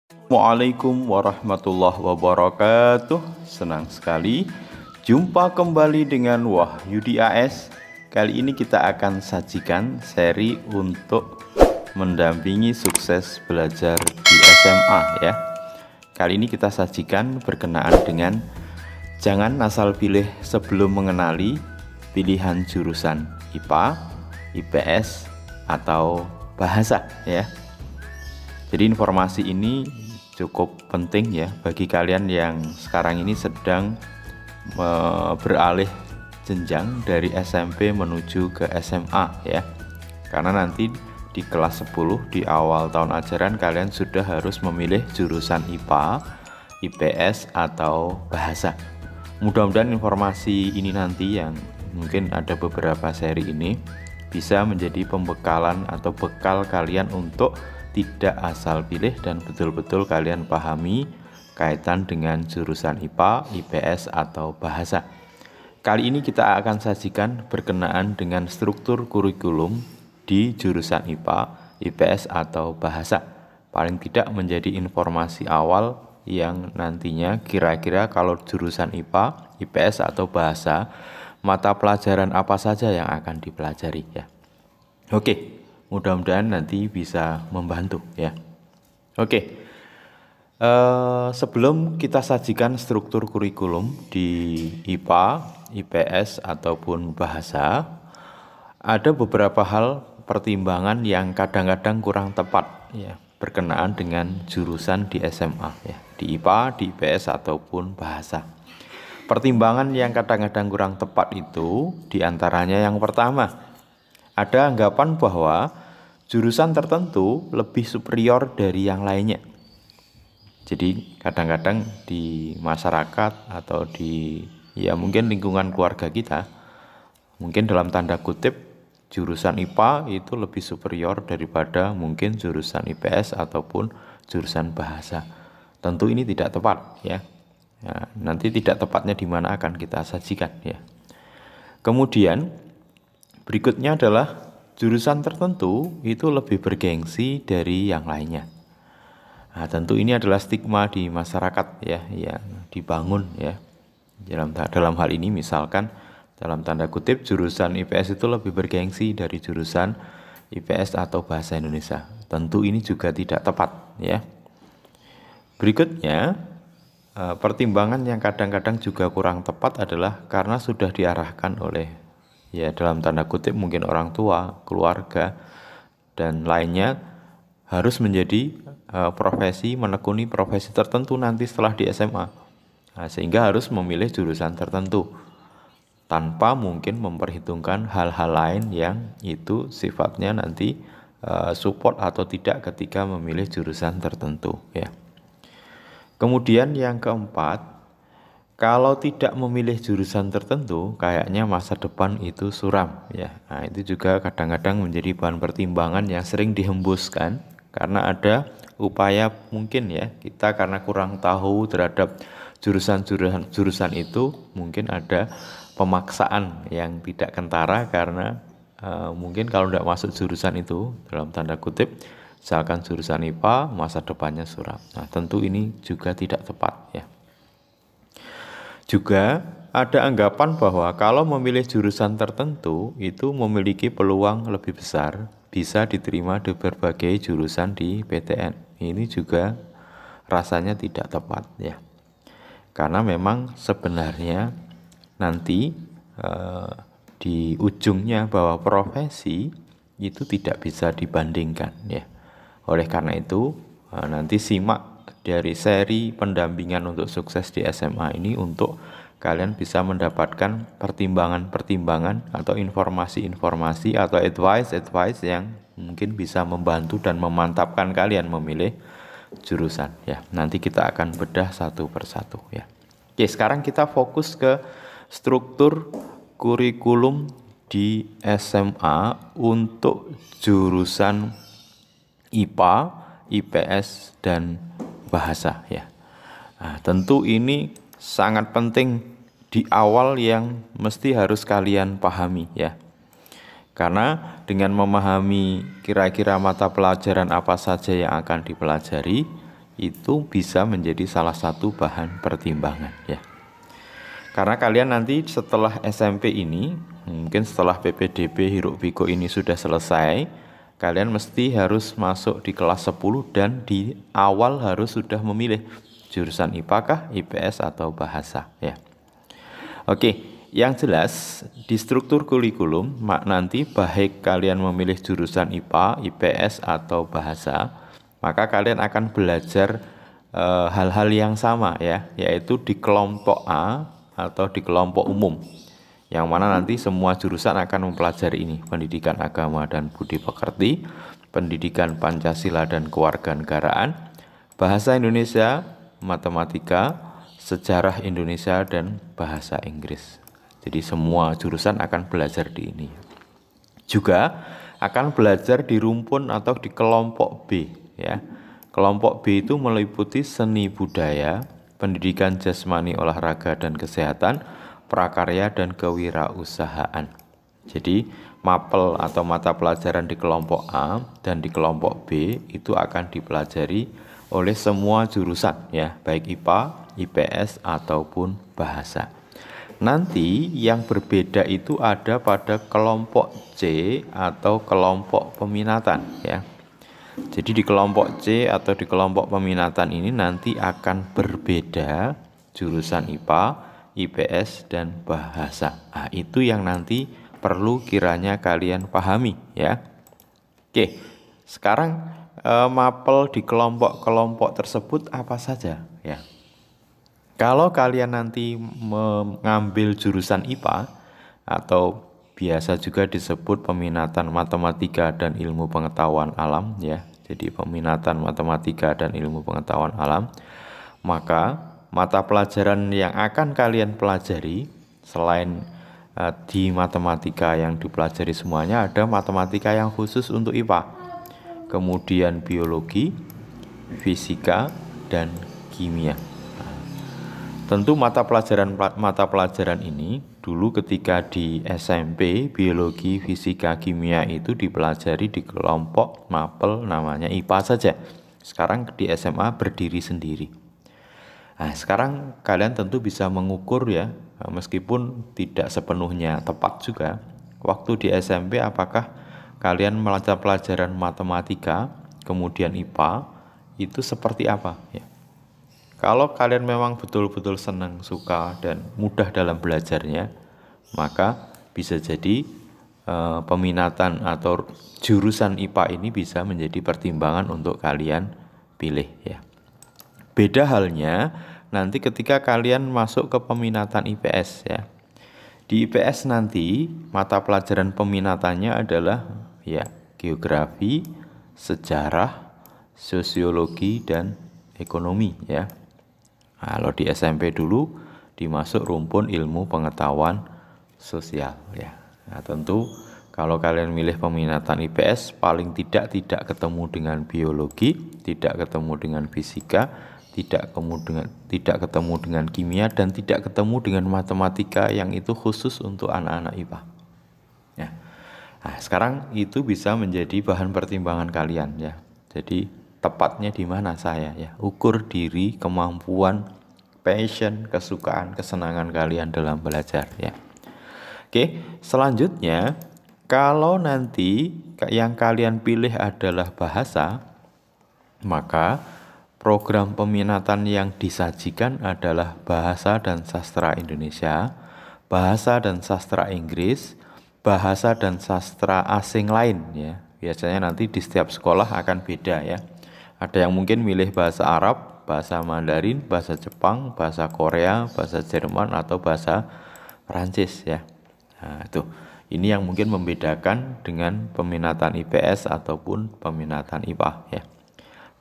Assalamualaikum warahmatullahi wabarakatuh. Senang sekali jumpa kembali dengan Wahyudi AS. Kali ini kita akan sajikan seri untuk mendampingi sukses belajar di SMA ya. Kali ini kita sajikan berkenaan dengan jangan asal pilih sebelum mengenali pilihan jurusan IPA, IPS atau bahasa ya. Jadi informasi ini cukup penting ya bagi kalian yang sekarang ini sedang beralih jenjang dari SMP menuju ke SMA ya. Karena nanti di kelas 10 di awal tahun ajaran kalian sudah harus memilih jurusan IPA, IPS atau bahasa. Mudah-mudahan informasi ini nanti yang mungkin ada beberapa seri ini bisa menjadi pembekalan atau bekal kalian untuk tidak asal pilih dan betul-betul kalian pahami kaitan dengan jurusan IPA, IPS atau bahasa. Kali ini kita akan sajikan berkenaan dengan struktur kurikulum di jurusan IPA, IPS atau bahasa. Paling tidak menjadi informasi awal yang nantinya kira-kira kalau jurusan IPA, IPS atau bahasa, mata pelajaran apa saja yang akan dipelajari ya. Oke. Mudah-mudahan nanti bisa membantu ya. Oke. Sebelum kita sajikan struktur kurikulum di IPA, IPS ataupun bahasa, ada beberapa hal pertimbangan yang kadang-kadang kurang tepat ya berkenaan dengan jurusan di SMA ya, di IPA, di IPS ataupun bahasa. Pertimbangan yang kadang-kadang kurang tepat itu diantaranya yang pertama, ada anggapan bahwa jurusan tertentu lebih superior dari yang lainnya. Jadi kadang-kadang di masyarakat atau di mungkin lingkungan keluarga kita, mungkin dalam tanda kutip jurusan IPA itu lebih superior daripada mungkin jurusan IPS ataupun jurusan bahasa. Tentu ini tidak tepat ya. Nanti tidak tepatnya di mana akan kita sajikan ya. Kemudian berikutnya adalah jurusan tertentu itu lebih bergengsi dari yang lainnya. Nah, tentu ini adalah stigma di masyarakat ya yang dibangun ya. Dalam hal ini misalkan dalam tanda kutip jurusan IPS itu lebih bergengsi dari jurusan IPS atau bahasa Indonesia. Tentu ini juga tidak tepat ya. Berikutnya pertimbangan yang kadang-kadang juga kurang tepat adalah karena sudah diarahkan oleh ya dalam tanda kutip mungkin orang tua, keluarga, dan lainnya harus menjadi profesi, menekuni profesi tertentu nanti setelah di SMA. Sehingga harus memilih jurusan tertentu tanpa mungkin memperhitungkan hal-hal lain yang itu sifatnya nanti support atau tidak ketika memilih jurusan tertentu ya. Kemudian yang keempat, kalau tidak memilih jurusan tertentu, kayaknya masa depan itu suram ya. Nah, itu juga kadang-kadang menjadi bahan pertimbangan yang sering dihembuskan karena ada upaya mungkin ya kita karena kurang tahu terhadap jurusan itu, mungkin ada pemaksaan yang tidak kentara karena mungkin kalau tidak masuk jurusan itu dalam tanda kutip, misalkan jurusan IPA masa depannya suram. Nah, tentu ini juga tidak tepat ya. Juga ada anggapan bahwa kalau memilih jurusan tertentu itu memiliki peluang lebih besar bisa diterima di berbagai jurusan di PTN. Ini juga rasanya tidak tepat ya. Karena memang sebenarnya nanti di ujungnya bahwa profesi itu tidak bisa dibandingkan ya. Oleh karena itu nanti simak dari seri pendampingan untuk sukses di SMA ini untuk kalian bisa mendapatkan pertimbangan-pertimbangan atau informasi-informasi atau advice yang mungkin bisa membantu dan memantapkan kalian memilih jurusan ya. Nanti kita akan bedah satu persatu ya. Oke, sekarang kita fokus ke struktur kurikulum di SMA untuk jurusan IPA, IPS dan bahasa ya. Nah, tentu ini sangat penting di awal yang mesti harus kalian pahami ya. Karena dengan memahami kira-kira mata pelajaran apa saja yang akan dipelajari, itu bisa menjadi salah satu bahan pertimbangan ya. Karena kalian nanti setelah SMP ini, mungkin setelah PPDB Hiruk Pikuk ini sudah selesai, kalian mesti harus masuk di kelas 10 dan di awal harus sudah memilih jurusan IPA kah, IPS atau bahasa ya. Oke, yang jelas di struktur kurikulum nanti baik kalian memilih jurusan IPA, IPS atau bahasa, maka kalian akan belajar hal-hal yang sama ya, yaitu di kelompok A atau di kelompok umum, yang mana nanti semua jurusan akan mempelajari ini: pendidikan agama dan budi pekerti, pendidikan Pancasila dan kewarganegaraan, bahasa Indonesia, matematika, sejarah Indonesia, dan bahasa Inggris. Jadi semua jurusan akan belajar di ini. Juga akan belajar di rumpun atau di kelompok B ya. Kelompok B itu meliputi seni budaya, pendidikan jasmani, olahraga dan kesehatan, prakarya dan kewirausahaan. Jadi mapel atau mata pelajaran di kelompok A dan di kelompok B itu akan dipelajari oleh semua jurusan ya, baik IPA, IPS ataupun bahasa. Nanti yang berbeda itu ada pada kelompok C atau kelompok peminatan ya. Jadi di kelompok C atau di kelompok peminatan ini nanti akan berbeda jurusan IPA, IPS, dan bahasa. Nah, itu yang nanti perlu kiranya kalian pahami ya. Oke, sekarang mapel di kelompok-kelompok tersebut apa saja ya. Kalau kalian nanti mengambil jurusan IPA atau biasa juga disebut peminatan matematika dan ilmu pengetahuan alam ya. Jadi peminatan matematika dan ilmu pengetahuan alam, maka mata pelajaran yang akan kalian pelajari selain di matematika yang dipelajari semuanya, ada matematika yang khusus untuk IPA, kemudian biologi, fisika, dan kimia. Tentu mata pelajaran ini dulu ketika di SMP, biologi, fisika, kimia itu dipelajari di kelompok mapel namanya IPA saja. Sekarang di SMA berdiri sendiri. Nah, sekarang kalian tentu bisa mengukur ya, meskipun tidak sepenuhnya tepat juga. Waktu di SMP apakah kalian mata pelajaran matematika, kemudian IPA, itu seperti apa ya? Kalau kalian memang betul-betul senang, suka, dan mudah dalam belajarnya, maka bisa jadi peminatan atau jurusan IPA ini bisa menjadi pertimbangan untuk kalian pilih ya. Beda halnya nanti ketika kalian masuk ke peminatan IPS ya. Di IPS nanti mata pelajaran peminatannya adalah ya geografi, sejarah, sosiologi, dan ekonomi ya. Kalau di SMP dulu dimasuk rumpun ilmu pengetahuan sosial ya. Nah, tentu kalau kalian milih peminatan IPS paling tidak ketemu dengan biologi, tidak ketemu dengan fisika, tidak ketemu dengan kimia, dan tidak ketemu dengan matematika yang itu khusus untuk anak-anak IPA. Ya. Nah, sekarang itu bisa menjadi bahan pertimbangan kalian ya. Jadi tepatnya di mana saya ya, ukur diri, kemampuan, passion, kesukaan, kesenangan kalian dalam belajar ya. Oke, selanjutnya kalau nanti yang kalian pilih adalah bahasa, maka program peminatan yang disajikan adalah bahasa dan sastra Indonesia, bahasa dan sastra Inggris, bahasa dan sastra asing lain ya. Biasanya nanti di setiap sekolah akan beda ya. Ada yang mungkin milih bahasa Arab, bahasa Mandarin, bahasa Jepang, bahasa Korea, bahasa Jerman, atau bahasa Perancis ya. Nah, itu. Ini yang mungkin membedakan dengan peminatan IPS ataupun peminatan IPA ya.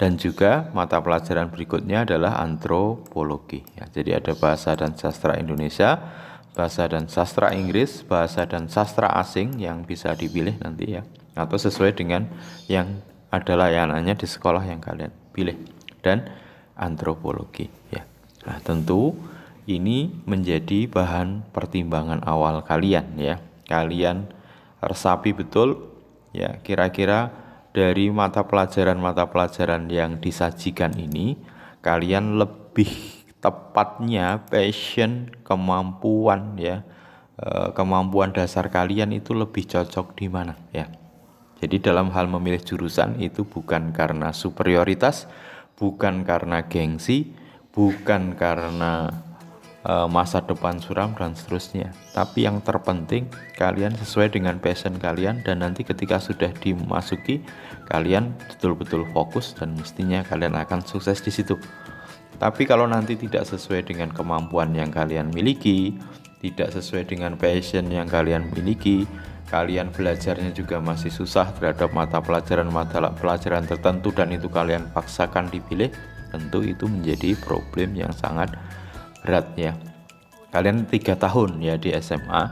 Dan juga mata pelajaran berikutnya adalah antropologi ya. Jadi ada bahasa dan sastra Indonesia, bahasa dan sastra Inggris, bahasa dan sastra asing yang bisa dipilih nanti ya. Atau sesuai dengan yang ada layanannya di sekolah yang kalian pilih, dan antropologi ya. Nah, tentu ini menjadi bahan pertimbangan awal kalian ya. Kalian resapi betul ya, kira-kira dari mata pelajaran yang disajikan ini kalian lebih tepatnya passion, kemampuan ya, kemampuan dasar kalian itu lebih cocok di mana ya. Jadi dalam hal memilih jurusan itu bukan karena superioritas, bukan karena gengsi, bukan karena masa depan suram dan seterusnya. Tapi yang terpenting kalian sesuai dengan passion kalian, dan nanti ketika sudah dimasuki kalian betul-betul fokus dan mestinya kalian akan sukses di situ. Tapi kalau nanti tidak sesuai dengan kemampuan yang kalian miliki, tidak sesuai dengan passion yang kalian miliki, kalian belajarnya juga masih susah terhadap mata pelajaran tertentu dan itu kalian paksakan dipilih, tentu itu menjadi problem yang sangat berat ya. Kalian 3 tahun ya di SMA,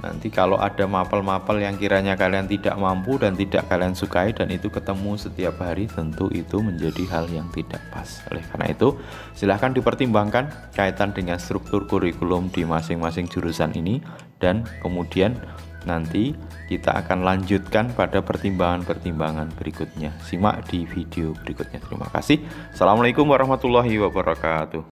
nanti kalau ada mapel-mapel yang kiranya kalian tidak mampu dan tidak kalian sukai dan itu ketemu setiap hari, tentu itu menjadi hal yang tidak pas. Oleh karena itu silahkan dipertimbangkan kaitan dengan struktur kurikulum di masing-masing jurusan ini, dan kemudian nanti kita akan lanjutkan pada pertimbangan-pertimbangan berikutnya. Simak di video berikutnya. Terima kasih. Assalamualaikum warahmatullahi wabarakatuh.